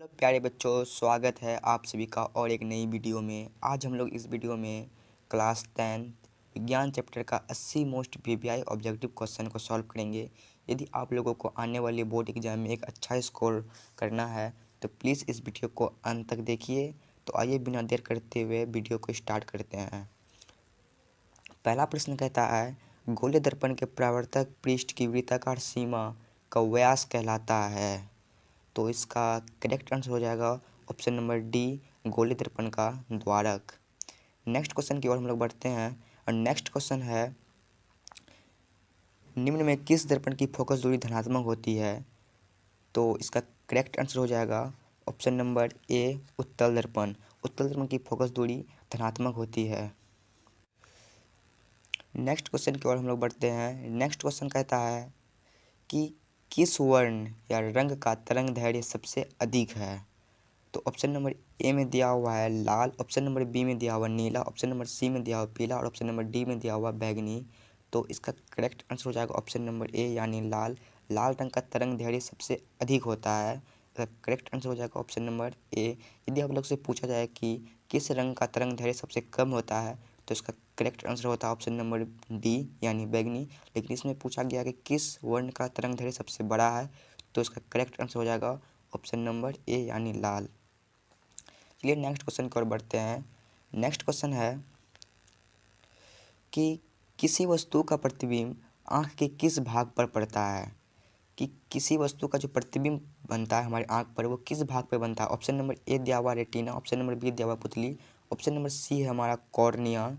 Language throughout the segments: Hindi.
हेलो प्यारे बच्चों, स्वागत है आप सभी का और एक नई वीडियो में। आज हम लोग इस वीडियो में क्लास 10 विज्ञान चैप्टर का 80 मोस्ट वीवीआई ऑब्जेक्टिव क्वेश्चन को सॉल्व करेंगे। यदि आप लोगों को आने वाले बोर्ड एग्जाम में एक अच्छा स्कोर करना है तो प्लीज़ इस वीडियो को अंत तक देखिए। तो आइए बिना देर करते हुए वीडियो को स्टार्ट करते हैं। पहला प्रश्न कहता है, गोलीय दर्पण के परावर्तक पृष्ठ की वृत्ताकार सीमा का व्यास कहलाता है। तो इसका करेक्ट आंसर हो जाएगा ऑप्शन नंबर डी, गोलीय दर्पण का द्वारक। नेक्स्ट क्वेश्चन की ओर हम लोग बढ़ते हैं और नेक्स्ट क्वेश्चन है, निम्न में किस दर्पण की फोकस दूरी धनात्मक होती है। तो इसका करेक्ट आंसर हो जाएगा ऑप्शन नंबर ए, उत्तल दर्पण। उत्तल दर्पण की फोकस दूरी धनात्मक होती है। नेक्स्ट क्वेश्चन की ओर हम लोग बढ़ते हैं। नेक्स्ट क्वेश्चन कहता है कि किस वर्ण या रंग का तरंग दैर्ध्य सबसे अधिक है। तो ऑप्शन नंबर ए में दिया हुआ है लाल, ऑप्शन नंबर बी में दिया हुआ नीला, ऑप्शन नंबर सी में दिया हुआ पीला और ऑप्शन नंबर डी में दिया हुआ बैगनी। तो इसका करेक्ट आंसर हो जाएगा ऑप्शन नंबर ए यानी लाल। लाल रंग का तरंग दैर्ध्य सबसे अधिक होता है। इसका करेक्ट आंसर हो जाएगा ऑप्शन नंबर ए। यदि आप लोग से पूछा जाए कि किस रंग का तरंग दैर्ध्य सबसे कम होता है तो इसका करेक्ट आंसर होता है ऑप्शन नंबर डी यानी बैगनी। लेकिन इसमें पूछा गया कि किस वर्ण का तरंग दैर्ध्य सबसे बड़ा है तो इसका करेक्ट आंसर हो जाएगा ऑप्शन नंबर ए यानी लाल। चलिए नेक्स्ट क्वेश्चन की ओर बढ़ते हैं। नेक्स्ट क्वेश्चन है कि किसी वस्तु का प्रतिबिंब आँख के किस भाग पर पड़ता है। कि किसी वस्तु का जो प्रतिबिंब बनता है हमारे आँख पर वो किस भाग पर बनता है। ऑप्शन नंबर ए दिया हुआ रेटिना, ऑप्शन नंबर बी दिया हुआ पुतली, ऑप्शन नंबर सी है हमारा कॉर्निया,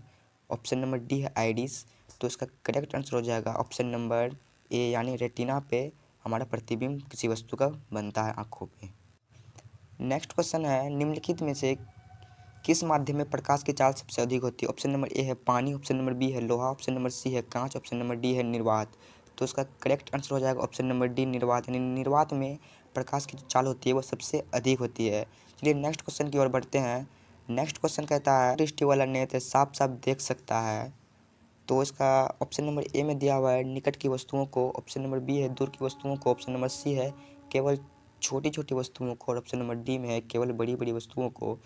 ऑप्शन नंबर डी है आइरिस। तो इसका करेक्ट आंसर हो जाएगा ऑप्शन नंबर ए यानी रेटिना पे हमारा प्रतिबिंब किसी वस्तु का बनता है आँखों पे। नेक्स्ट क्वेश्चन है, निम्नलिखित में से किस माध्यम में प्रकाश की चाल सबसे अधिक होती है। ऑप्शन नंबर ए है पानी, ऑप्शन नंबर बी है लोहा, ऑप्शन नंबर सी है कांच, ऑप्शन नंबर डी है निर्वात। तो इसका करेक्ट आंसर हो जाएगा ऑप्शन नंबर डी निर्वात। यानी निर्वात में प्रकाश की जो चाल होती है वो सबसे अधिक होती है। चलिए नेक्स्ट क्वेश्चन की ओर बढ़ते हैं। नेक्स्ट क्वेश्चन कहता है, दृष्टि वाला नेत्र साफ साफ देख सकता है। तो इसका ऑप्शन नंबर ए में दिया हुआ है निकट की वस्तुओं को, ऑप्शन नंबर बी है दूर की वस्तुओं को, ऑप्शन नंबर सी है केवल छोटी छोटी वस्तुओं को और ऑप्शन नंबर डी में है केवल बड़ी बड़ी वस्तुओं को।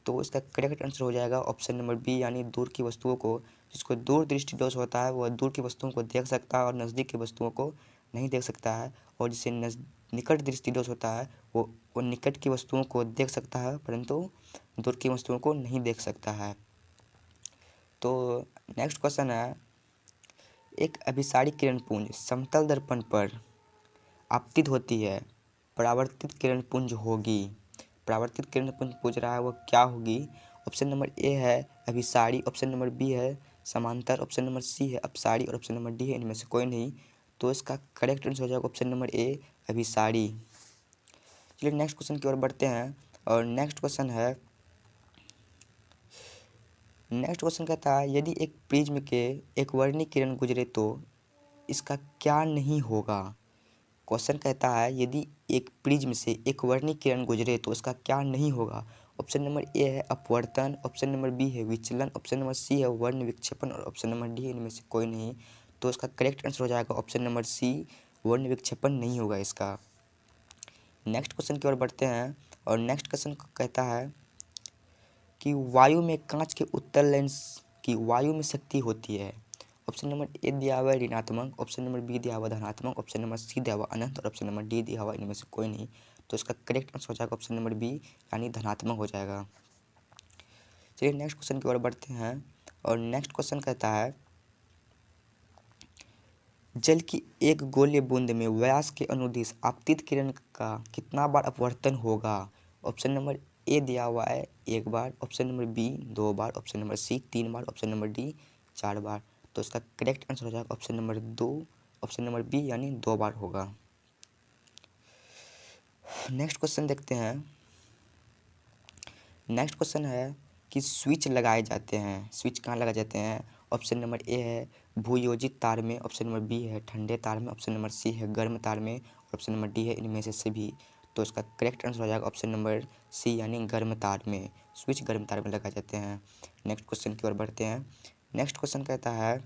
तो इसका करेक्ट आंसर हो जाएगा ऑप्शन नंबर बी यानी दूर की वस्तुओं को। जिसको दूर दृष्टि दोष होता है वह दूर की वस्तुओं को देख सकता है और नज़दीक की वस्तुओं को नहीं देख सकता है। और जिसे निकट दृष्टि दोष होता है वो निकट की वस्तुओं को देख सकता है परंतु दूर की वस्तुओं को नहीं देख सकता है। तो नेक्स्ट क्वेश्चन है, एक अभिसारी किरण पुंज समतल दर्पण पर आपतित होती है, परावर्तित किरण पुंज होगी। परावर्तित किरण पुंज पूछ रहा है वो क्या होगी। ऑप्शन नंबर ए है अभिसारी, ऑप्शन नंबर बी है समांतर, ऑप्शन नंबर सी है अपसारी और ऑप्शन नंबर डी है इनमें से कोई नहीं। तो इसका करेक्ट आंसर हो जाएगा ऑप्शन नंबर ए अभिसारी। चलिए नेक्स्ट क्वेश्चन की ओर बढ़ते हैं और नेक्स्ट क्वेश्चन कहता है, यदि एक प्रिज्म के एक वर्णीय किरण गुजरे तो इसका क्या नहीं होगा। क्वेश्चन कहता है यदि एक प्रिज्म से एक वर्णीय किरण गुजरे तो इसका क्या नहीं होगा। ऑप्शन नंबर ए है अपवर्तन, ऑप्शन नंबर बी है विचलन, ऑप्शन नंबर सी है वर्ण विक्षेपण और ऑप्शन नंबर डी इनमें से कोई नहीं। तो इसका करेक्ट आंसर हो जाएगा ऑप्शन नंबर सी, वर्ण विक्षेपण नहीं होगा इसका। नेक्स्ट क्वेश्चन की ओर बढ़ते हैं और नेक्स्ट क्वेश्चन कहता है कि वायु में कांच के उत्तल लेंस की वायु में शक्ति होती है। ऑप्शन नंबर ए दिया हुआ है ऋणात्मक, ऑप्शन नंबर बी दिया हुआ धनात्मक, ऑप्शन नंबर सी दिया हुआ अनंत और ऑप्शन नंबर डी दिया हुआ इनमें से कोई नहीं। तो इसका करेक्ट आंसर हो जाएगा ऑप्शन नंबर बी यानी धनात्मक हो जाएगा। चलिए नेक्स्ट क्वेश्चन की ओर बढ़ते हैं और नेक्स्ट क्वेश्चन कहता है, जल की एक गोलीय बूंद में व्यास के अनुदिश आपतित किरण का कितना बार अपवर्तन होगा। ऑप्शन नंबर ए दिया हुआ है एक बार, ऑप्शन नंबर बी 2 बार, ऑप्शन नंबर सी 3 बार, ऑप्शन नंबर डी 4 बार। तो इसका करेक्ट आंसर हो जाएगा option number 2, option number B यानी 2 बार होगा। नेक्स्ट क्वेश्चन देखते हैं। नेक्स्ट क्वेश्चन है कि स्विच लगाए जाते हैं, स्विच कहाँ लगाए जाते हैं। ऑप्शन नंबर ए है भूयोजित तार में, ऑप्शन नंबर बी है ठंडे तार में, ऑप्शन नंबर सी है गर्म तार में और ऑप्शन नंबर डी है इनमें से सभी। तो इसका करेक्ट आंसर हो जाएगा ऑप्शन नंबर सी यानी गर्म तार में। स्विच गर्म तार में लगाए जाते हैं। नेक्स्ट क्वेश्चन की ओर बढ़ते हैं। नेक्स्ट क्वेश्चन कहता है,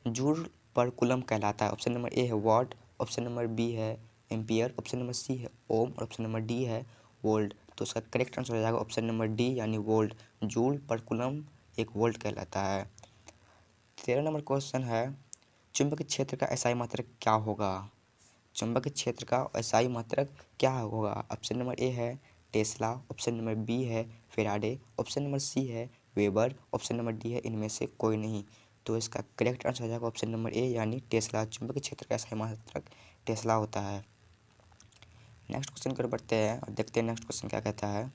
जूल पर कूलम कहलाता है। ऑप्शन नंबर ए है वॉट, ऑप्शन नंबर बी है एम्पियर, ऑप्शन नंबर सी है ओम और ऑप्शन नंबर डी है वोल्ट। तो उसका करेक्ट आंसर हो जाएगा ऑप्शन नंबर डी यानी वोल्ट। जूल पर कूलम एक वोल्ट कहलाता है। 13 नंबर क्वेश्चन है चुंबकीय क्षेत्र का एसआई मात्रक क्या होगा। चुंबकीय क्षेत्र का एसआई मात्रक क्या होगा। ऑप्शन नंबर ए है टेस्ला, ऑप्शन नंबर बी है फेराडे, ऑप्शन नंबर सी है वेबर, ऑप्शन नंबर डी है इनमें से कोई नहीं। तो इसका करेक्ट आंसर हो जाएगा ऑप्शन नंबर ए यानी टेस्ला। चुंबकीय क्षेत्र का एसआई मात्रक टेस्ला होता है। नेक्स्ट क्वेश्चन की ओर बढ़ते हैं और देखते हैं नेक्स्ट क्वेश्चन क्या कहता है।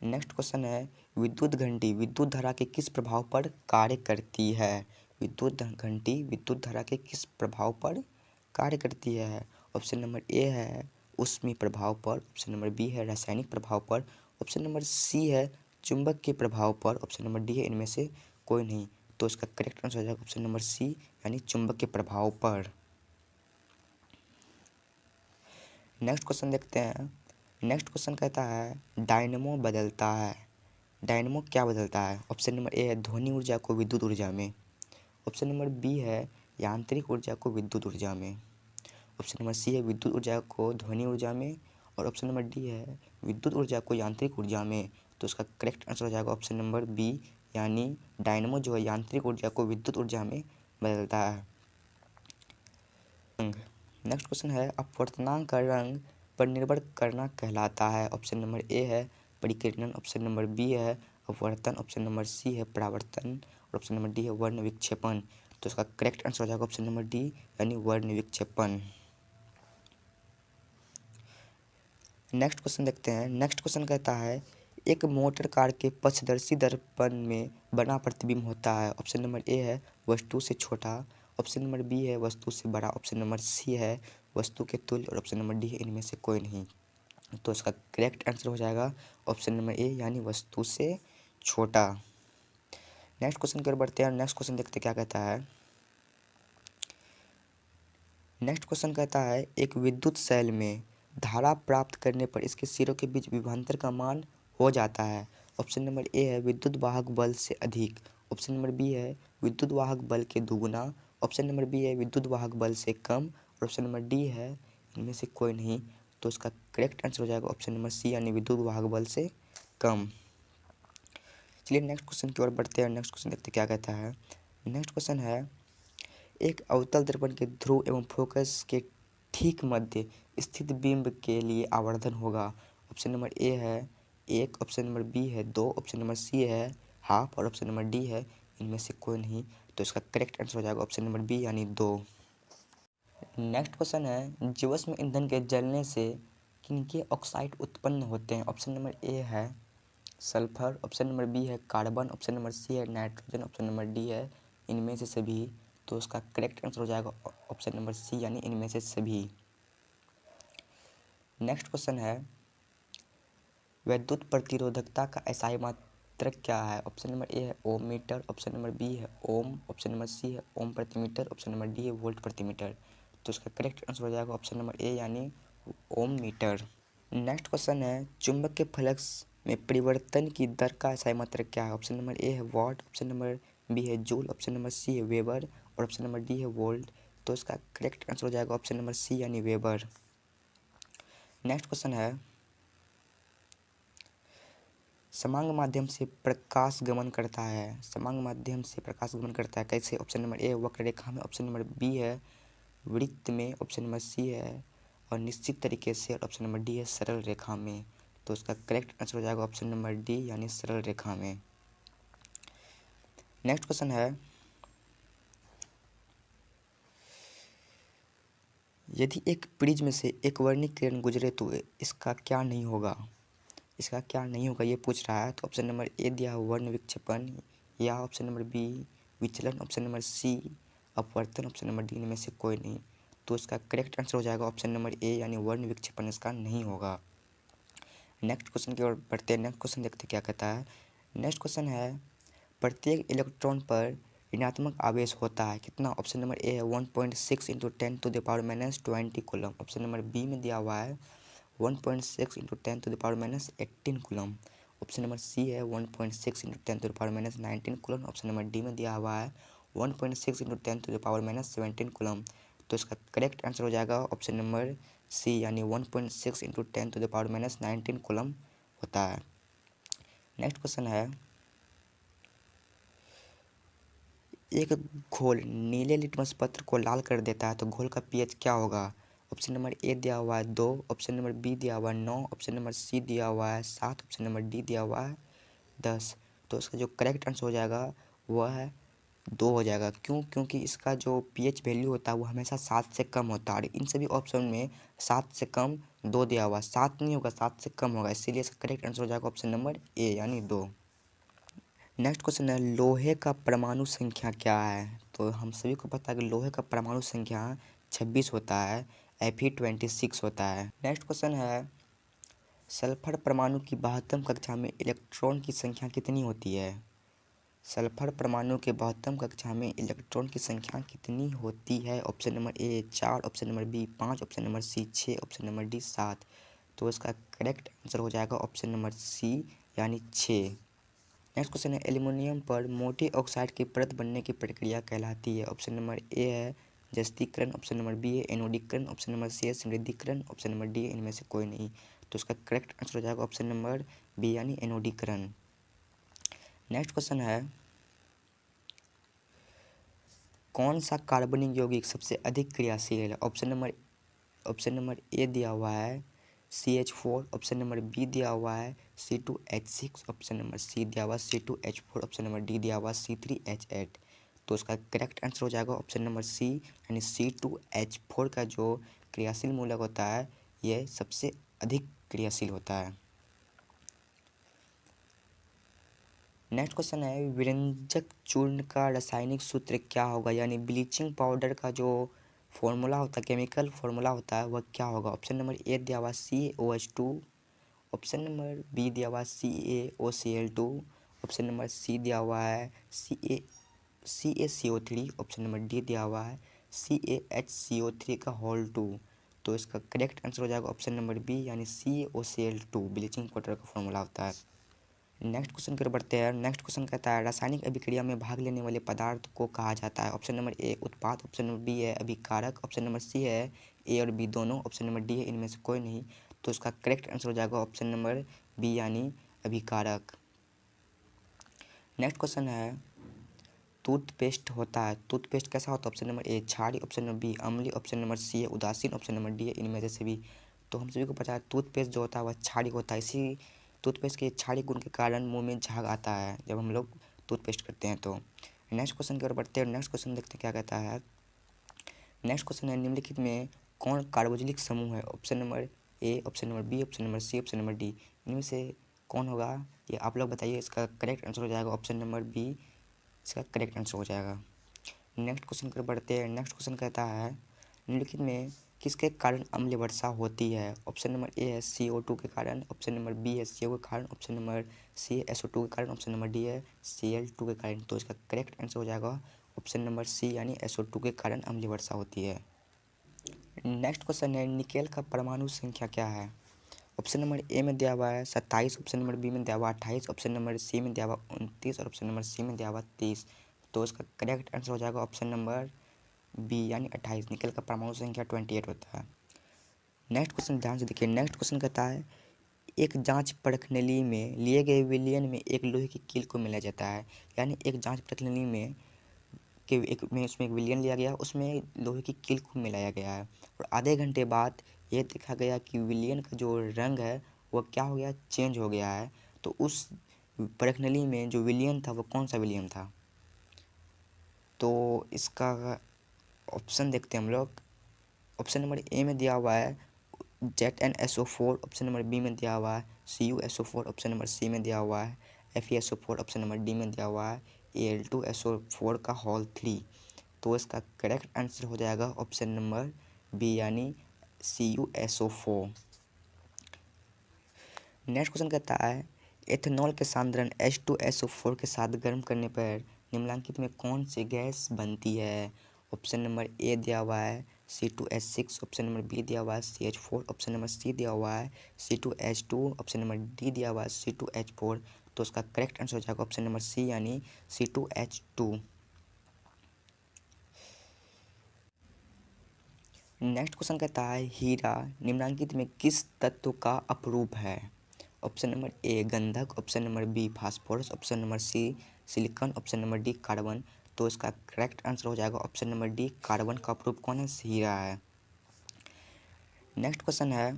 नेक्स्ट क्वेश्चन है विद्युत घंटी विद्युत धारा के किस प्रभाव पर कार्य करती है। विद्युत घंटी विद्युत धारा के किस प्रभाव पर कार्य करती है। ऑप्शन नंबर ए है ऊष्मीय प्रभाव पर, ऑप्शन नंबर बी है रासायनिक प्रभाव पर, ऑप्शन नंबर सी है चुंबक के प्रभाव पर, ऑप्शन नंबर डी है इनमें से कोई नहीं। तो इसका करेक्ट आंसर हो जाएगा ऑप्शन नंबर सी यानी चुंबक के प्रभाव पर। नेक्स्ट क्वेश्चन देखते हैं। नेक्स्ट क्वेश्चन कहता है डायनेमो बदलता है। डायनेमो क्या बदलता है। ऑप्शन नंबर ए है ध्वनि ऊर्जा को विद्युत ऊर्जा में, ऑप्शन नंबर बी है यांत्रिक ऊर्जा को विद्युत ऊर्जा में, ऑप्शन नंबर सी है विद्युत ऊर्जा को ध्वनि ऊर्जा में, और ऑप्शन नंबर डी है विद्युत ऊर्जा को यांत्रिक ऊर्जा में। तो उसका करेक्ट आंसर हो जाएगा ऑप्शन नंबर बी यानी डायनेमो जो है यांत्रिक ऊर्जा को विद्युत ऊर्जा में बदलता है। नेक्स्ट क्वेश्चन है अपवर्तनांक का रंग पर निर्भर करना कहलाता है। ऑप्शन नंबर ए है परिकीर्णन, ऑप्शन नंबर बी है अपवर्तन, ऑप्शन नंबर सी है परावर्तन और ऑप्शन नंबर डी है वर्ण विक्षेपण। तो इसका करेक्ट आंसर हो जाएगा ऑप्शन नंबर डी यानी वर्ण विक्षेपण। नेक्स्ट क्वेश्चन देखते हैं। नेक्स्ट क्वेश्चन कहता है एक मोटर कार के पक्षदर्शी दर्पण में बना प्रतिबिंब होता है। ऑप्शन नंबर ए है वस्तु से छोटा, ऑप्शन नंबर बी है वस्तु से बड़ा, ऑप्शन नंबर सी है वस्तु के तुल्य और ऑप्शन नंबर डी है इनमें से कोई नहीं। तो इसका करेक्ट आंसर हो जाएगा ऑप्शन नंबर ए यानी वस्तु से छोटा। नेक्स्ट क्वेश्चन की ओर बढ़ते हैं। नेक्स्ट क्वेश्चन देखते क्या कहता है। नेक्स्ट क्वेश्चन कहता है एक विद्युत सेल में धारा प्राप्त करने पर इसके सिरों के बीच विभवांतर का मान हो जाता है। ऑप्शन नंबर ए है विद्युत वाहक बल से अधिक, ऑप्शन नंबर बी है विद्युत वाहक बल के दुगुना, ऑप्शन नंबर बी है विद्युत वाहक बल से कम और ऑप्शन नंबर डी है इनमें से कोई नहीं। तो इसका करेक्ट आंसर हो जाएगा ऑप्शन नंबर सी यानी विद्युत वाहक बल से कम। चलिए नेक्स्ट क्वेश्चन की ओर बढ़ते हैं। नेक्स्ट क्वेश्चन देखते क्या कहता है। नेक्स्ट क्वेश्चन है एक अवतल दर्पण के ध्रुव एवं फोकस के ठीक मध्य स्थित बिंब के लिए आवर्धन होगा। ऑप्शन नंबर ए है 1, ऑप्शन नंबर बी है 2, ऑप्शन नंबर सी है हाफ और ऑप्शन नंबर डी है इनमें से कोई नहीं। तो इसका करेक्ट आंसर हो जाएगा ऑप्शन नंबर बी यानी 2। नेक्स्ट क्वेश्चन है जीवाश्म ईंधन के जलने से किनके ऑक्साइड उत्पन्न होते हैं। ऑप्शन नंबर ए है सल्फर, ऑप्शन नंबर बी है कार्बन, ऑप्शन नंबर सी है नाइट्रोजन, ऑप्शन नंबर डी है इनमें से सभी। तो उसका करेक्ट आंसर हो जाएगा ऑप्शन नंबर सी यानी इनमें से सभी। नेक्स्ट क्वेश्चन है विद्युत प्रतिरोधकता का एसआई मात्रक क्या है। ऑप्शन नंबर ए है ओम मीटर, ऑप्शन नंबर बी है ओम, ऑप्शन नंबर सी है ओम प्रति मीटर, ऑप्शन नंबर डी है वोल्ट प्रति मीटर। तो उसका करेक्ट आंसर हो जाएगा ऑप्शन नंबर ए यानी ओम मीटर। नेक्स्ट क्वेश्चन है चुंबक के फ्लक्स में परिवर्तन की दर का एसआई मात्रक क्या है। ऑप्शन नंबर ए है वाट, ऑप्शन नंबर बी है जूल, ऑप्शन नंबर सी है वेबर और ऑप्शन नंबर डी है वोल्ट। तो इसका करेक्ट आंसर हो जाएगा ऑप्शन नंबर सी यानी वेबर। नेक्स्ट क्वेश्चन है समांग माध्यम से प्रकाश गमन करता है। समांग माध्यम से प्रकाश गमन करता है कैसे। ऑप्शन नंबर ए वक्र रेखा में, ऑप्शन नंबर बी है वृत्त में, ऑप्शन नंबर सी है और निश्चित तरीके से और ऑप्शन नंबर डी है सरल रेखा में। तो उसका करेक्ट आंसर हो जाएगा ऑप्शन नंबर डी यानी सरल रेखा में। नेक्स्ट क्वेश्चन है यदि एक प्रिज्म से एक वर्णिक किरण गुजरे तो इसका क्या नहीं होगा। इसका क्या नहीं होगा ये पूछ रहा है। तो ऑप्शन नंबर ए दिया है वर्ण विक्षेपण, या ऑप्शन नंबर बी विचलन, ऑप्शन नंबर सी अपवर्तन, ऑप्शन नंबर डी इनमें से कोई नहीं। तो इसका करेक्ट आंसर हो जाएगा ऑप्शन नंबर ए यानी वर्ण विक्षेपण इसका नहीं होगा। नेक्स्ट क्वेश्चन की ओर बढ़ते हैं। नेक्स्ट क्वेश्चन देखते क्या कहता है। नेक्स्ट क्वेश्चन है प्रत्येक इलेक्ट्रॉन पर ऋणात्मक आवेश होता है कितना। ऑप्शन नंबर ए है 1.6 into 10⁻20 coulomb, option number B में दिया हुआ है 1.6 into 10⁻18 coulomb, option number C है 1.6 into 10⁻19 coulomb, option number D में दिया हुआ है 1.6 इंटू 10⁻17 कूलम। तो इसका करेक्ट आंसर हो जाएगा ऑप्शन नंबर सी, यानी 1.6 इंटू 10⁻⁻19 कूलम होता है। नेक्स्ट क्वेश्चन है, एक घोल नीले लिटमस पत्र को लाल कर देता है तो घोल का पीएच क्या होगा? ऑप्शन नंबर ए दिया हुआ है 2, ऑप्शन नंबर बी दिया हुआ है 9, ऑप्शन नंबर सी दिया हुआ है 7, ऑप्शन नंबर डी दिया हुआ है 10। तो इसका जो करेक्ट आंसर हो जाएगा वह है 2 हो जाएगा। क्यों? क्योंकि इसका जो पीएच वैल्यू होता है वो हमेशा 7 से कम होता है और इन सभी ऑप्शन में 7 से कम 2 दिया हुआ है, 7 नहीं होगा, 7 से कम होगा, इसीलिए इसका करेक्ट आंसर हो जाएगा ऑप्शन नंबर ए यानी 2। नेक्स्ट क्वेश्चन है, लोहे का परमाणु संख्या क्या है? तो हम सभी को पता है कि लोहे का परमाणु संख्या 26 होता है, Fe26 होता है। नेक्स्ट क्वेश्चन है, सल्फर परमाणु की 72 कक्षा में इलेक्ट्रॉन की संख्या कितनी होती है? सल्फर परमाणु के 72 कक्षा में इलेक्ट्रॉन की संख्या कितनी होती है? Option number A 4, option number B 5, option number C 6, option number D 7। तो इसका करेक्ट आंसर हो जाएगा ऑप्शन नंबर सी यानी 6। नेक्स्ट क्वेश्चन है, एल्युमिनियम पर मोटे ऑक्साइड की परत बनने की प्रक्रिया कहलाती है? ऑप्शन नंबर ए है जस्तीकरण, ऑप्शन नंबर बी है एनोडीकरण, ऑप्शन नंबर सी है समृद्धिकरण, ऑप्शन नंबर डी है इनमें से कोई नहीं। तो इसका करेक्ट आंसर हो जाएगा ऑप्शन नंबर बी यानी एनोडीकरण। नेक्स्ट क्वेश्चन है, कौन सा कार्बनिक यौगिक सबसे अधिक क्रियाशील है? ऑप्शन नंबर ए दिया हुआ है CH4, ऑप्शन नंबर बी दिया हुआ है C2H6, ऑप्शन नंबर सी दिया हुआ है C2H4, ऑप्शन नंबर डी दिया हुआ है C3H8। तो इसका करेक्ट आंसर हो जाएगा ऑप्शन नंबर सी यानी C2H4 का जो क्रियाशील मूलक होता है ये सबसे अधिक क्रियाशील होता है। नेक्स्ट क्वेश्चन है, विरंजक चूर्ण का रासायनिक सूत्र क्या होगा? यानी ब्लीचिंग पाउडर का जो फॉर्मूला होता है, केमिकल फॉर्मूला होता है वह क्या होगा? ऑप्शन नंबर ए दिया हुआ CaOH2, ऑप्शन नंबर बी दिया हुआ CaOCl2, ऑप्शन नंबर सी दिया हुआ है CaCO3, ऑप्शन नंबर डी दिया हुआ है CaHCO3 का होल 2। तो इसका करेक्ट आंसर हो जाएगा ऑप्शन नंबर बी यानी CaOCl2 ब्लीचिंग पाउडर का फॉर्मूला होता है। नेक्स्ट क्वेश्चन की ओर बढ़ते हैं। नेक्स्ट क्वेश्चन कहता है, रासायनिक अभिक्रिया में भाग लेने वाले पदार्थ को कहा जाता है? ऑप्शन नंबर ए उत्पाद, ऑप्शन नंबर बी है अभिकारक, ऑप्शन नंबर सी है ए और बी दोनों, ऑप्शन नंबर डी है इनमें से कोई नहीं। तो इसका करेक्ट आंसर हो जाएगा ऑप्शन नंबर बी यानी अभिकारक। नेक्स्ट क्वेश्चन है, टूथपेस्ट होता है, टूथपेस्ट कैसा होता है? ऑप्शन नंबर ए क्षारी, ऑप्शन नंबर बी अम्लीय, ऑप्शन नंबर सी है उदासीन, ऑप्शन नंबर डी है इनमें से सभी। तो हम सभी को पता है टूथपेस्ट जो होता है वह क्षारी होता है, इसी टूथपेस्ट के क्षारी गुण के कारण मुंह में झाग आता है जब हम लोग टूथपेस्ट करते हैं। तो नेक्स्ट क्वेश्चन की ओर बढ़ते हैं। नेक्स्ट क्वेश्चन देखते हैं क्या कहता है। नेक्स्ट क्वेश्चन है, निम्नलिखित में कौन कार्बोक्सिलिक समूह है? Option number A, option number B, option number C, option number D, इनमें से कौन होगा ये आप लोग बताइए। इसका करेक्ट आंसर हो जाएगा ऑप्शन नंबर बी, इसका करेक्ट आंसर हो जाएगा। नेक्स्ट क्वेश्चन की ओर बढ़ते हैं। नेक्स्ट क्वेश्चन कहता है, निम्नलिखित में किसके कारण अम्ल वर्षा होती है? ऑप्शन नंबर ए है CO2 के कारण, ऑप्शन नंबर बी है CO के कारण, ऑप्शन नंबर सी है SO2 के कारण, ऑप्शन नंबर डी है Cl2 के कारण। तो इसका करेक्ट आंसर हो जाएगा ऑप्शन नंबर सी यानी SO2 के कारण अम्ल वर्षा होती है। नेक्स्ट क्वेश्चन है, निकेल का परमाणु संख्या क्या है? ऑप्शन नंबर ए में दिया हुआ है 27, ऑप्शन नंबर बी में दिया हुआ 28, ऑप्शन नंबर सी में दिया हुआ 29 और ऑप्शन नंबर सी में दिया हुआ 30। तो इसका करेक्ट आंसर हो जाएगा ऑप्शन नंबर बी यानी 28। निकेल का परमाणु संख्या 28 होता है। नेक्स्ट क्वेश्चन ध्यान से देखिए। नेक्स्ट क्वेश्चन कहता है, एक जांच परखनली में लिए गए विलयन में एक लोहे की कील को मिलाया जाता है। यानी एक जांच परखनली में उसमें एक विलयन लिया गया, उसमें लोहे की कील को मिलाया गया है और आधे घंटे बाद ये देखा गया कि विलयन का जो रंग है वह क्या हो गया, चेंज हो गया है। तो उस परखनली में जो विलयन था वो कौन सा विलयन था? तो इसका ऑप्शन देखते हैं हम लोग। ऑप्शन नंबर ए में दिया हुआ है ZnSO4, ऑप्शन नंबर बी में दिया हुआ है CuSO4, ऑप्शन नंबर सी में दिया हुआ है FeSO4, ऑप्शन नंबर डी में दिया हुआ है Al2SO4 का होल 3। तो इसका करेक्ट आंसर हो जाएगा ऑप्शन नंबर बी यानी CuSO4। नेक्स्ट क्वेश्चन कहता है, एथेनॉल के सांद्रण H2SO4 के साथ गर्म करने पर निम्नलिखित में कौन सी गैस बनती है? ऑप्शन नंबर ए दिया हुआ है C2H6, ऑप्शन नंबर बी दिया हुआ है CH4, ऑप्शन नंबर सी दिया हुआ है C2H2, ऑप्शन नंबर डी दिया हुआ है C2H4। तो उसका करेक्ट आंसर हो जाएगा ऑप्शन नंबर सी यानी C2H2। नेक्स्ट क्वेश्चन कहता है हीरा निम्नलिखित में किस तत्व का अपरूप है। ऑप्शन नंबर ए गंधक, option number B phosphorus, option number C silicon, option number D carbon. तो इसका करेक्ट आंसर हो जाएगा ऑप्शन नंबर डी, कार्बन का अपरूप कौन है, हीरा है। नेक्स्ट क्वेश्चन है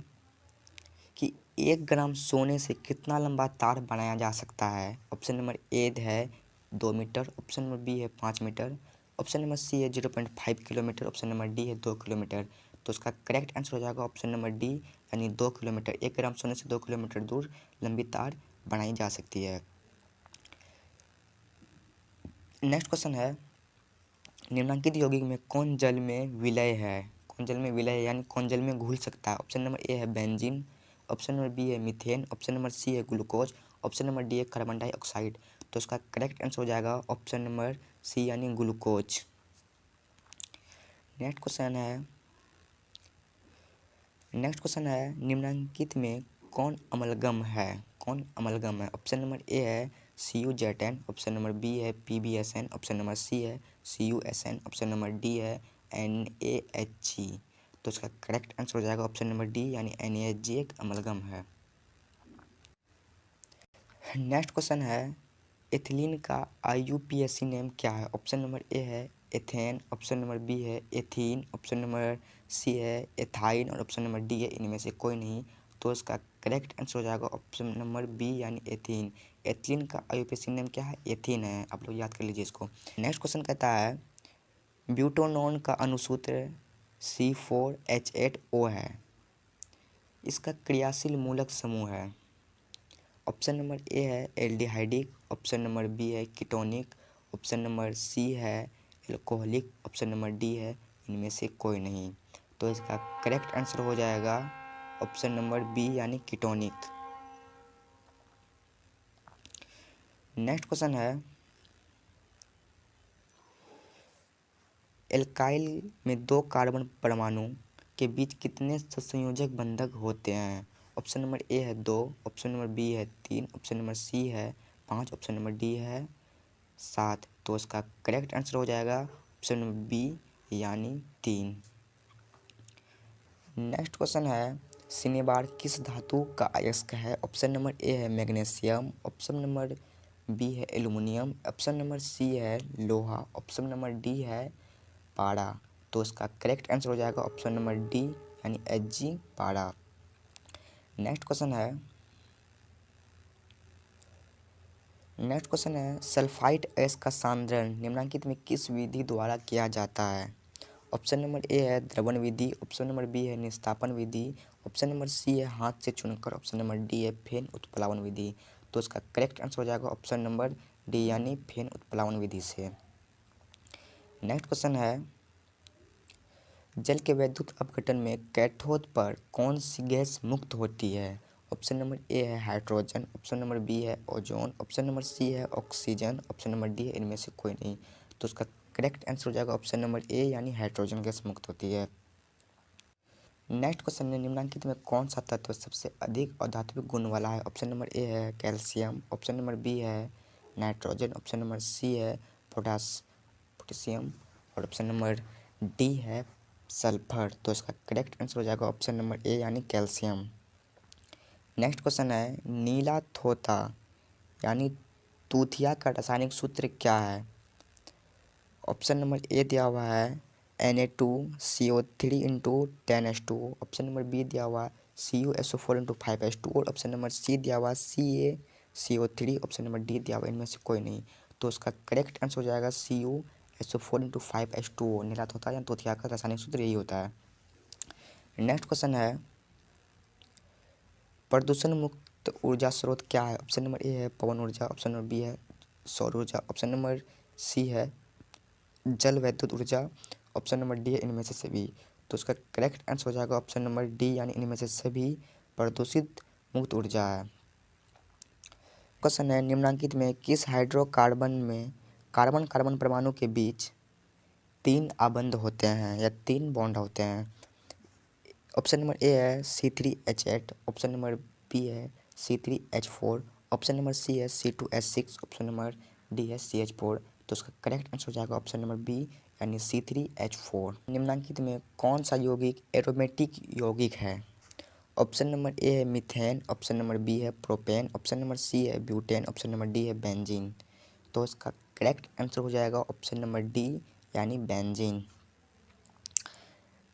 कि 1 ग्राम सोने से कितना लंबा तार बनाया जा सकता है। ऑप्शन नंबर ए है 2 मीटर, ऑप्शन नंबर बी है 5 मीटर, ऑप्शन नंबर सी है 0.5 किलोमीटर, ऑप्शन नंबर डी है 2 किलोमीटर। तो उसका करेक्ट आंसर हो जाएगा ऑप्शन नंबर डी यानी 2 किलोमीटर। 1 ग्राम सोने से 2 किलोमीटर दूर लंबी तार बनाई जा सकती है। नेक्स्ट क्वेश्चन है निम्नलिखित यौगिक में कौन जल में विलय है। कौन जल में विलय है यानी कौन जल में घुल सकता है। ऑप्शन नंबर ए है बेंजीन, ऑप्शन नंबर बी है मीथेन, ऑप्शन नंबर सी है ग्लूकोज, ऑप्शन नंबर डी है कार्बन डाइऑक्साइड। तो उसका करेक्ट आंसर हो जाएगा ऑप्शन नंबर सी यानी ग्लूकोज। नेक्स्ट क्वेश्चन है निम्नलिखित में कौन अमलगम है। कौन अमलगम है। ऑप्शन नंबर ए है CuZ10, ऑप्शन नंबर बी है PbSN, ऑप्शन नंबर सी है CuSN, ऑप्शन नंबर डी है NaHg। तो इसका करेक्ट आंसर हो जाएगा ऑप्शन नंबर डी यानी NaHg एक अमलगम है। नेक्स्ट क्वेश्चन है एथिलीन का IUPAC नेम क्या है। ऑप्शन नंबर ए है एथेन, ऑप्शन नंबर बी है एथीन, ऑप्शन नंबर सी है एथाइन और ऑप्शन नंबर डी है इनमें से कोई नहीं। तो इसका करेक्ट आंसर हो जाएगा ऑप्शन नंबर बी यानी एथीन। एथिलीन का IUPAC नेम क्या है, एथीन है। आप लोग याद कर लीजिए इसको। नेक्स्ट क्वेश्चन कहता है ब्यूटानॉन का अनुसूत्र C4H8O है। इसका क्रियाशील मूलक समूह है। ऑप्शन नंबर ए है एल्डिहाइडिक, ऑप्शन नंबर बी है कीटोनिक, ऑप्शन नंबर सी है एल्कोहलिक, ऑप्शन नंबर डी है इनमें से कोई नहीं। तो इसका करेक्ट आंसर हो जाएगा ऑप्शन नंबर बी यानी कीटोनिक। नेक्स्ट क्वेश्चन है एल्काइल में 2 कार्बन परमाणु के बीच कितने सहसंयोजक बंधक होते हैं। ऑप्शन नंबर ए है 2, ऑप्शन नंबर बी है 3, ऑप्शन नंबर सी है 5, ऑप्शन नंबर डी है 7। तो इसका करेक्ट आंसर हो जाएगा ऑप्शन नंबर बी यानी 3। नेक्स्ट क्वेश्चन है सिनेबार किस धातु का अयस्क है। ऑप्शन नंबर ए है मैग्नीशियम, ऑप्शन नंबर बी है एल्युमिनियम, ऑप्शन नंबर सी है लोहा, ऑप्शन नंबर डी है पारा। तो इसका करेक्ट आंसर हो जाएगा ऑप्शन नंबर डी यानी Hg पारा। नेक्स्ट क्वेश्चन है सल्फाइड ऐश का सांद्रण निम्नलिखित में किस विधि द्वारा किया जाता है। ऑप्शन नंबर ए है द्रवण विधि, ऑप्शन नंबर बी है निस्तापन विधि, ऑप्शन नंबर सी है हाथ से चुनकर, ऑप्शन नंबर डी है फेन उत्प्लावन विधि। तो इसका करेक्ट आंसर हो जाएगा ऑप्शन नंबर डी यानी फेन उत्प्लावन विधि से। नेक्स्ट क्वेश्चन है जल के वैद्युत अपघटन में कैथोड पर कौन सी गैस मुक्त होती है। ऑप्शन नंबर ए है हाइड्रोजन, ऑप्शन नंबर बी है ओजोन, ऑप्शन नंबर सी है ऑक्सीजन, ऑप्शन नंबर डी है इनमें से कोई नहीं। तो उसका करेक्ट आंसर हो जाएगा ऑप्शन नंबर ए यानी हाइड्रोजन गैस मुक्त होती है। नेक्स्ट क्वेश्चन है निम्नलिखित में कौन सा तत्व सबसे अधिक अधात्विक गुण वाला है। ऑप्शन नंबर ए है कैल्शियम, ऑप्शन नंबर बी है नाइट्रोजन, ऑप्शन नंबर सी है पोटेशियम और ऑप्शन नंबर डी है सल्फर। तो इसका करेक्ट आंसर हो जाएगा ऑप्शन नंबर ए यानी कैल्शियम। नेक्स्ट क्वेश्चन है नीला थोथा यानी तूथिया का रासायनिक सूत्र क्या है। ऑप्शन नंबर ए दिया हुआ है Na2CO3 into 10H2, option number B दिया हुआ है CuSO4 इंटू 5H2 और ऑप्शन नंबर सी दिया हुआ है CaCO3, ऑप्शन नंबर डी दिया हुआ है इनमें से कोई नहीं। तो उसका करेक्ट आंसर हो जाएगा CuSO4 इंटू 5H2। नीला तोता या तोतिया का रासायनिक सूत्र यही होता है। नेक्स्ट क्वेश्चन है प्रदूषण मुक्त ऊर्जा स्रोत क्या है। ऑप्शन नंबर ए है पवन ऊर्जा, ऑप्शन नंबर बी है सौर ऊर्जा, ऑप्शन नंबर सी है जल वैद्युत ऊर्जा, ऑप्शन नंबर डी है इनमें से सभी। तो उसका करेक्ट आंसर हो जाएगा ऑप्शन नंबर डी यानी इनमें से सभी प्रदूषित मुक्त ऊर्जा है। क्वेश्चन है निम्नलिखित में किस हाइड्रोकार्बन में कार्बन कार्बन परमाणु के बीच 3 आबंध होते हैं या 3 बॉन्ड होते हैं। ऑप्शन नंबर ए है C3H8, ऑप्शन नंबर बी है C3H4, ऑप्शन नंबर सी है C2H6, ऑप्शन नंबर डी है CH4। तो उसका करेक्ट आंसर हो जाएगा ऑप्शन नंबर बी यानी C3H4। निम्नलिखित में कौन सा यौगिक एरोमेटिक यौगिक है? ऑप्शन नंबर ए है मीथेन, ऑप्शन नंबर बी है प्रोपेन, ऑप्शन नंबर सी है ब्यूटेन, ऑप्शन नंबर डी है बेंजीन। तो इसका करेक्ट आंसर हो जाएगा ऑप्शन नंबर डी यानी बेंजीन।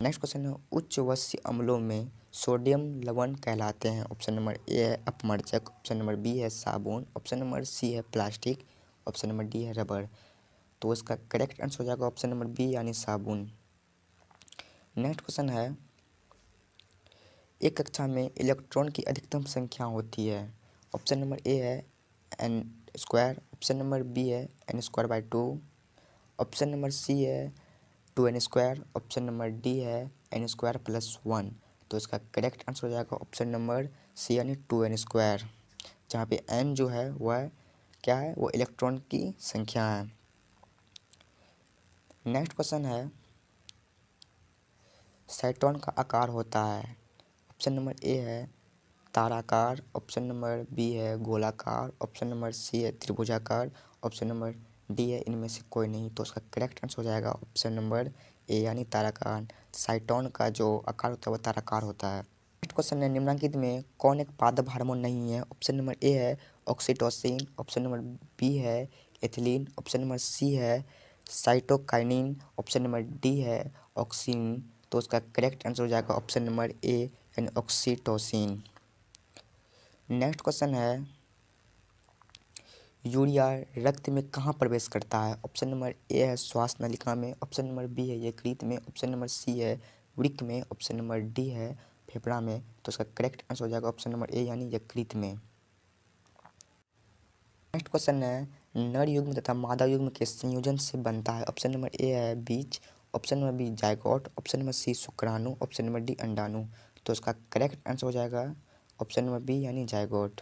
नेक्स्ट क्वेश्चन है उच्च वश्य अम्लों में सोडियम लवण कहलाते हैं। ऑप्शन नंबर ए है अपमर्चक, ऑप्शन नंबर बी है साबुन, ऑप्शन नंबर सी है प्लास्टिक, ऑप्शन नंबर डी है रबर। तो इसका करेक्ट आंसर हो जाएगा ऑप्शन नंबर बी यानी साबुन। नेक्स्ट क्वेश्चन है एक कक्षा में इलेक्ट्रॉन की अधिकतम संख्या होती है। ऑप्शन नंबर ए है n square, option number B है n square by 2, option number C है 2n square, option number D है एन स्क्वायर प्लस 1। तो इसका करेक्ट आंसर हो जाएगा ऑप्शन नंबर सी यानी 2n स्क्वायर, जहाँ पे n जो है वह क्या है, वो इलेक्ट्रॉन की संख्या है। नेक्स्ट क्वेश्चन है साइटोन का आकार होता है। ऑप्शन नंबर ए है ताराकार, ऑप्शन नंबर बी है गोलाकार, ऑप्शन नंबर सी है त्रिभुजाकार, ऑप्शन नंबर डी है इनमें से कोई नहीं। तो उसका करेक्ट आंसर हो जाएगा ऑप्शन नंबर ए यानी ताराकार। साइटोन का जो आकार होता है वो ताराकार होता है। नेक्स्ट क्वेश्चन है निम्नलिखित में कौन एक पादप हार्मोन नहीं है? ऑप्शन नंबर ए है ऑक्सीटोसिन, ऑप्शन नंबर बी है एथिलीन, ऑप्शन नंबर सी है साइटोकाइनिन, ऑप्शन नंबर डी है ऑक्सिन। तो उसका करेक्ट आंसर हो जाएगा ऑप्शन नंबर ए यानी ऑक्सीटोसिन। नेक्स्ट क्वेश्चन है यूरिया रक्त में कहाँ प्रवेश करता है? ऑप्शन नंबर ए है श्वास नलिका में, ऑप्शन नंबर बी है यकृत में, ऑप्शन नंबर सी है वृक्क में, ऑप्शन नंबर डी है फेफड़ा में। तो उसका करेक्ट आंसर हो जाएगा ऑप्शन नंबर ए यानी यकृत में। नेक्स्ट क्वेश्चन है नर युग्म तथा मादा युग्म के संयोजन से बनता है। ऑप्शन नंबर ए है बीज, option number B zygote, option number C शुक्राणु, ऑप्शन नंबर डी अंडाणु। तो उसका करेक्ट आंसर हो जाएगा ऑप्शन नंबर बी यानी जायगोट।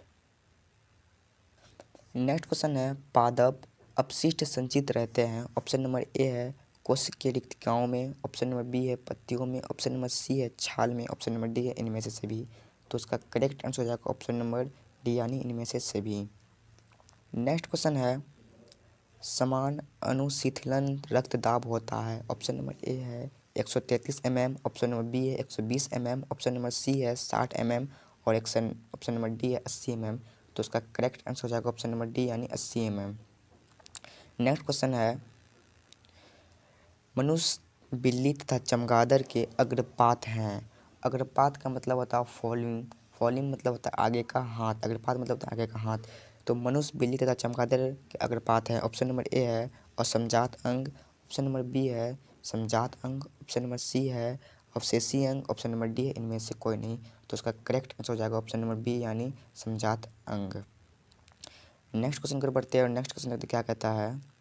नेक्स्ट क्वेश्चन है पादप अपशिष्ट संचित रहते हैं। ऑप्शन नंबर ए है कोशिकीय रिक्तिकाओं में, ऑप्शन नंबर बी है पत्तियों में, ऑप्शन नंबर सी है छाल में, ऑप्शन नंबर डी है इनमें से सभी। तो उसका करेक्ट आंसर हो जाएगा ऑप्शन नंबर डी यानी इनमें से सभी। नेक्स्ट क्वेश्चन है समान अनुशीतलन रक्तदाब होता है। ऑप्शन नंबर ए है 133 mm, ऑप्शन नंबर बी है 120 mm, ऑप्शन नंबर सी है 60 mm और ऑप्शन नंबर डी है 80 mm। तो उसका करेक्ट आंसर हो जाएगा ऑप्शन नंबर डी यानी 80 mm। नेक्स्ट क्वेश्चन है मनुष्य बिल्ली तथा चमगादड़ के अग्रपात हैं। अग्रपात का मतलब होता है फॉलिंग, फॉलिंग मतलब होता है आगे का हाथ, अग्रपात मतलब होता है आगे का हाथ। तो मनुष्य बिल्ली तथा चमगादड़ के अग्रपात है। ऑप्शन नंबर ए है असमजात अंग, ऑप्शन नंबर बी है समजात अंग, ऑप्शन नंबर सी है अवशेषीय अंग, ऑप्शन नंबर डी है इनमें से कोई नहीं। तो उसका करेक्ट आंसर हो जाएगा ऑप्शन नंबर बी यानी समजात अंग। नेक्स्ट क्वेश्चन कर बढ़ते हैं और नेक्स्ट क्वेश्चन क्या कहता है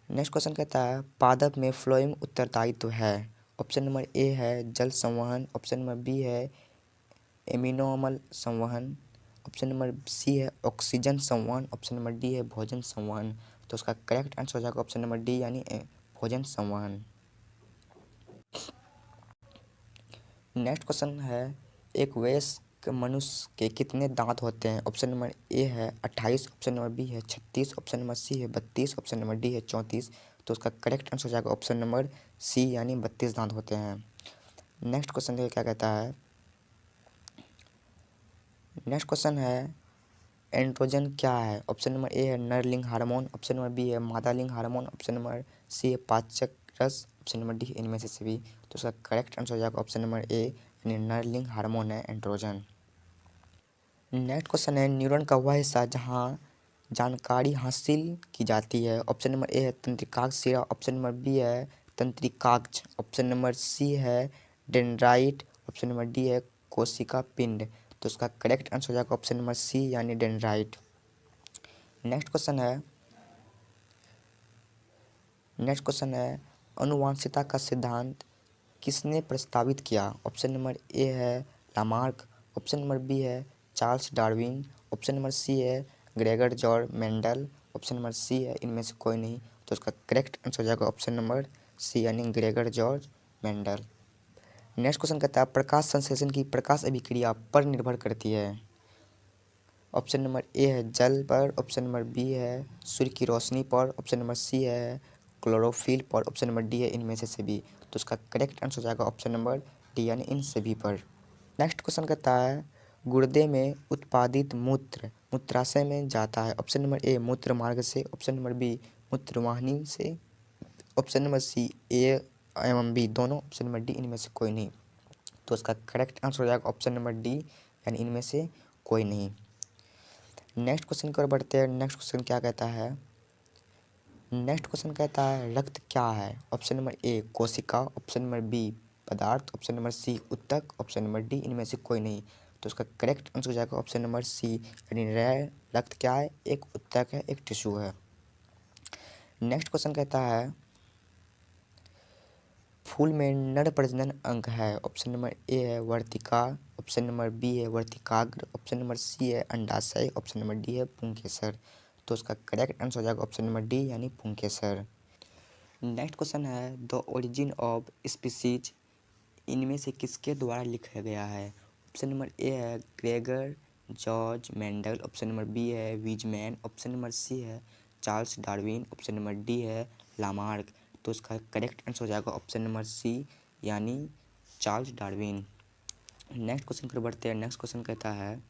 नेक्स्ट क्वेश्चन कहता है पादप में फ्लोएम उत्तरदायित्व है। ऑप्शन नंबर ए है जल संवहन, ऑप्शन नंबर बी है एमिनो अम्ल संवहन, ऑप्शन नंबर सी है ऑक्सीजन संवहन, ऑप्शन नंबर डी है भोजन संवहन। तो उसका करेक्ट आंसर हो जाएगा ऑप्शन नंबर डी यानी भोजन संवहन। नेक्स्ट क्वेश्चन है एक वयस्क मनुष्य के कितने दांत होते हैं? ऑप्शन नंबर ए है 28, ऑप्शन नंबर बी है 36, ऑप्शन नंबर सी है 32, ऑप्शन नंबर डी है 34। तो उसका करेक्ट आंसर हो जाएगा ऑप्शन नंबर सी यानी 32 दांत होते हैं। नेक्स्ट क्वेश्चन देखिए क्या कहता है नेक्स्ट क्वेश्चन है एंड्रोजन क्या है? ऑप्शन नंबर ए है नरलिंग हार्मोन, ऑप्शन नंबर बी है मादालिंग हार्मोन, ऑप्शन नंबर सी है पाचक रस, ऑप्शन नंबर डी इनमें से सभी। तो उसका करेक्ट आंसर हो जाएगा ऑप्शन नंबर ए यानी नरलिंग हार्मोन है एंड्रोजन। नेक्स्ट क्वेश्चन है न्यूरॉन का वह हिस्सा जहाँ जानकारी हासिल की जाती है। ऑप्शन नंबर ए है तंत्रिकाग्र सिरा, ऑप्शन नंबर बी है तंत्रिकाग्र, ऑप्शन नंबर सी है डेंड्राइट, ऑप्शन नंबर डी है कोशिका पिंड। तो उसका करेक्ट आंसर हो जाएगा ऑप्शन नंबर सी यानी डेंड्राइट। नेक्स्ट क्वेश्चन है अनुवांशिकता का सिद्धांत किसने प्रस्तावित किया? ऑप्शन नंबर ए है लामार्क, ऑप्शन नंबर बी है Charles Darwin, option number C है Gregor George Mendel, option number C है इनमें से कोई नहीं। तो उसका करेक्ट आंसर हो जाएगा ऑप्शन नंबर सी यानी Gregor George Mendel. Next question कहता है प्रकाश संश्लेषण की प्रकाश अभिक्रिया पर निर्भर करती है। ऑप्शन नंबर ए है जल पर, ऑप्शन नंबर बी है सूर्य की रोशनी पर, ऑप्शन नंबर सी है क्लोरोफिल पर, ऑप्शन नंबर डी है इनमें से सभी। तो उसका करेक्ट आंसर हो जाएगा ऑप्शन नंबर डी यानी इन सभी पर। नेक्स्ट क्वेश्चन कहता है गुर्दे में उत्पादित मूत्र मूत्राशय में जाता है। ऑप्शन नंबर ए मूत्र मार्ग से, ऑप्शन नंबर बी मूत्रवाहिनी से, ऑप्शन नंबर सी ए एवं बी दोनों, ऑप्शन नंबर डी इनमें से कोई नहीं। तो उसका करेक्ट आंसर हो जाएगा ऑप्शन नंबर डी यानी इनमें से कोई नहीं। नेक्स्ट क्वेश्चन की ओर बढ़ते हैं। नेक्स्ट क्वेश्चन क्या कहता है? नेक्स्ट क्वेश्चन कहता है रक्त क्या है? ऑप्शन नंबर ए कोशिका, ऑप्शन नंबर बी पदार्थ, ऑप्शन नंबर सी ऊतक, ऑप्शन नंबर डी इनमें से कोई नहीं। तो उसका करेक्ट आंसर हो जाएगा ऑप्शन नंबर सी यानी रक्त क्या है? एक ऊतक है, एक टिश्यू है। नेक्स्ट क्वेश्चन कहता है फूल में नर प्रजनन अंग है। ऑप्शन नंबर ए है वर्तिका, ऑप्शन नंबर बी है वर्तिकाग्र, ऑप्शन नंबर सी है अंडाशय, ऑप्शन नंबर डी है पुंकेसर। तो उसका करेक्ट आंसर हो जाएगा ऑप्शन नंबर डी यानी पुंकेसर। नेक्स्ट क्वेश्चन है द ओरिजिन ऑफ स्पीसीज इनमें से किसके द्वारा लिखा गया है? ऑप्शन नंबर ए है Gregor George Mendel, option number B है वीजमैन, ऑप्शन नंबर सी है Charles Darwin, option number D है लामार्क। तो उसका करेक्ट आंसर हो जाएगा ऑप्शन नंबर सी यानी चार्ल्स डार्विन। नेक्स्ट क्वेश्चन पर बढ़ते हैं। नेक्स्ट क्वेश्चन कहता है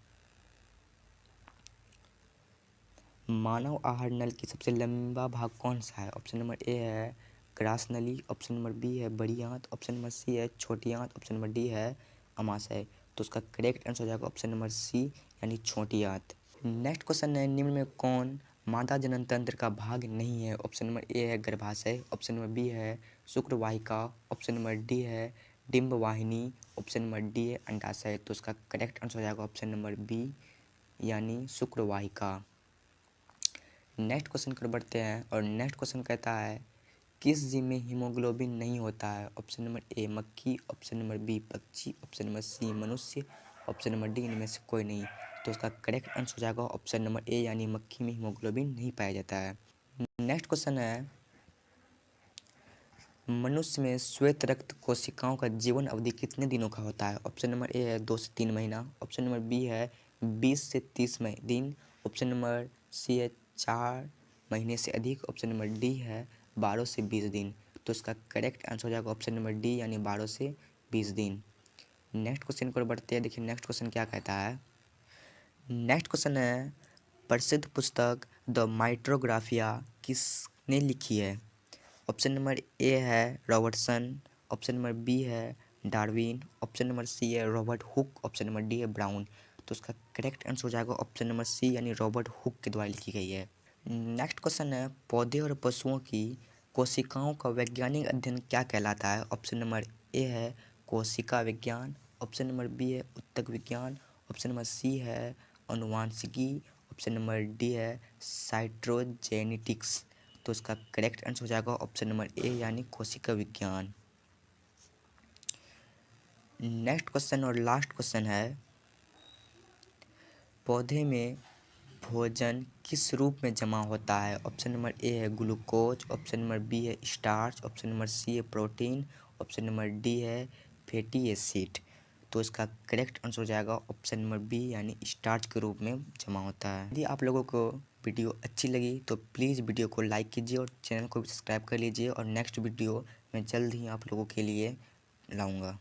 मानव आहार नल की सबसे लंबा भाग कौन सा है? ऑप्शन नंबर ए है ग्रास नली, ऑप्शन नंबर बी है बड़ी आंत, ऑप्शन नंबर सी है छोटी आंत, ऑप्शन नंबर डी है अमाशय। तो उसका करेक्ट आंसर हो जाएगा ऑप्शन नंबर सी यानी छोटी आंत। नेक्स्ट क्वेश्चन है निम्न में कौन मादा जनन तंत्र का भाग नहीं है? ऑप्शन नंबर ए है गर्भाशय, ऑप्शन नंबर बी है शुक्रवाहिका, ऑप्शन नंबर डी है डिंब वाहिनी, ऑप्शन नंबर डी है अंडाशय। तो उसका करेक्ट आंसर हो जाएगा ऑप्शन नंबर बी यानी शुक्रवाहिका। नेक्स्ट क्वेश्चन पर बढ़ते हैं और नेक्स्ट क्वेश्चन कहता है किस जीव में हीमोग्लोबिन नहीं होता है? ऑप्शन नंबर ए मक्खी, ऑप्शन नंबर बी पक्षी, ऑप्शन नंबर सी मनुष्य, ऑप्शन नंबर डी इनमें से कोई नहीं। तो उसका करेक्ट आंसर हो जाएगा ऑप्शन नंबर ए यानी मक्खी में हीमोग्लोबिन नहीं पाया जाता है। नेक्स्ट क्वेश्चन है मनुष्य में श्वेत रक्त कोशिकाओं का जीवन अवधि कितने दिनों का होता है? ऑप्शन नंबर ए है 2 से 3 महीना, ऑप्शन नंबर बी है 20 से 30 दिन, ऑप्शन नंबर सी है 4 महीने से अधिक, ऑप्शन नंबर डी है 12 से 20 दिन। तो इसका करेक्ट आंसर हो जाएगा ऑप्शन नंबर डी यानी 12 से 20 दिन। नेक्स्ट क्वेश्चन पर बढ़ते हैं। देखिए नेक्स्ट क्वेश्चन क्या कहता है? नेक्स्ट क्वेश्चन है प्रसिद्ध पुस्तक द माइट्रोग्राफिया किसने लिखी है? ऑप्शन नंबर ए है रॉबर्टसन, ऑप्शन नंबर बी है डार्विन, ऑप्शन नंबर सी है Robert Hooke, option number D है ब्राउन। तो उसका करेक्ट आंसर हो जाएगा ऑप्शन नंबर सी यानी रॉबर्ट हुक के द्वारा लिखी गई है। नेक्स्ट क्वेश्चन है पौधे और पशुओं की कोशिकाओं का वैज्ञानिक अध्ययन क्या कहलाता है? ऑप्शन नंबर ए है कोशिका विज्ञान, ऑप्शन नंबर बी है ऊतक विज्ञान, ऑप्शन नंबर सी है अनुवांशिकी, ऑप्शन नंबर डी है साइटोजेनेटिक्स। तो उसका करेक्ट आंसर हो जाएगा ऑप्शन नंबर ए यानी कोशिका विज्ञान। नेक्स्ट क्वेश्चन और लास्ट क्वेश्चन है पौधे में भोजन किस रूप में जमा होता है? ऑप्शन नंबर ए है ग्लूकोज, ऑप्शन नंबर बी है स्टार्च, ऑप्शन नंबर सी है प्रोटीन, ऑप्शन नंबर डी है फैटी एसिड। तो इसका करेक्ट आंसर हो जाएगा ऑप्शन नंबर बी यानी स्टार्च के रूप में जमा होता है। यदि आप लोगों को वीडियो अच्छी लगी तो प्लीज़ वीडियो को लाइक कीजिए और चैनल को भी सब्सक्राइब कर लीजिए और नेक्स्ट वीडियो मैं जल्द ही आप लोगों के लिए लाऊंगा।